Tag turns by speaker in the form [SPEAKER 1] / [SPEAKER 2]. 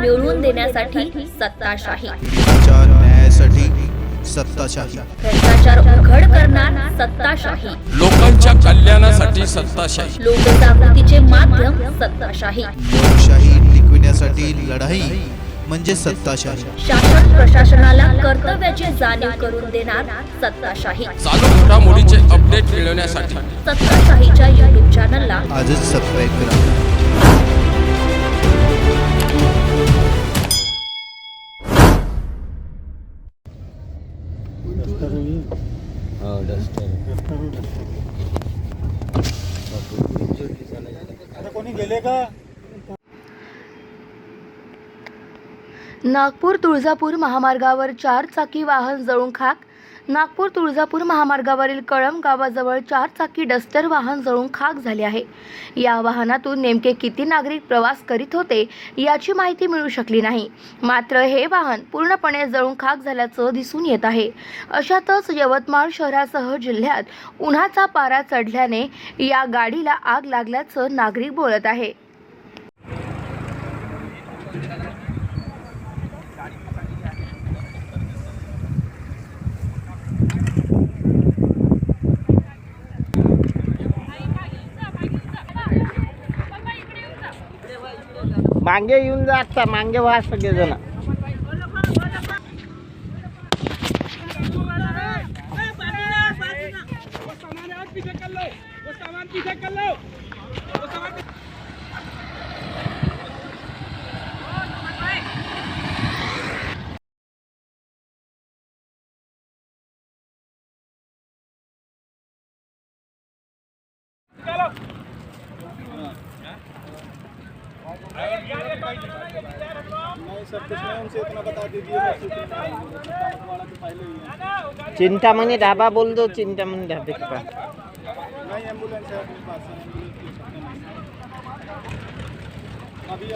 [SPEAKER 1] मिळवून देण्यासाठी सत्ताशाही,
[SPEAKER 2] न्यायासाठी सत्ताशाही,
[SPEAKER 1] भ्रष्टाचार उघड करणार सत्ताशाही,
[SPEAKER 3] लोकांच्या कल्याणासाठी सत्ताशाही,
[SPEAKER 1] लोकजागृतीचे माध्यम सत्ताशाही,
[SPEAKER 2] लोकशाही टिकविण्यासाठी लढाई म्हणजे सत्ताशाही,
[SPEAKER 1] शासन प्रशासनाला कर्तव्याची जाणीव करून देणार सत्ताशाही,
[SPEAKER 3] चालू घडामोडीचे अपडेट मिळवण्यासाठी
[SPEAKER 1] सत्ताशाहीच्या YouTube चॅनलला
[SPEAKER 2] आजच सबस्क्राईब करा।
[SPEAKER 4] नागपूर तुळजापूर महामार्गावर 4 चाकी वाहन जळून खाक। नागपूर तुळजापूर महामार्गावरील कळंब गावाजवळ 4 चाकी डस्टर वाहन जळून खाक झाले आहे। या वाहनातून नेमके किती नागरिक प्रवास करीत होते याची माहिती मिळू शकली नाही। मात्र हे वाहन पूर्णपणे जळून खाक झाल्याचं दिसून येत आहे। अशातच यवतमाळ शहरासह जिल्ह्यात उन्हाचा पारा चढल्याने या गाडीला आग लागल्याचं नागरिक बोलत आहे।
[SPEAKER 5] मांगे येऊन जा, आता मांगे व्हा सगळेजण। चिंतामणि ढाबा बोल दो, चिंतामणि ढाबे के पास
[SPEAKER 6] नहीं एम्बुलेंस है अपने पास, अभी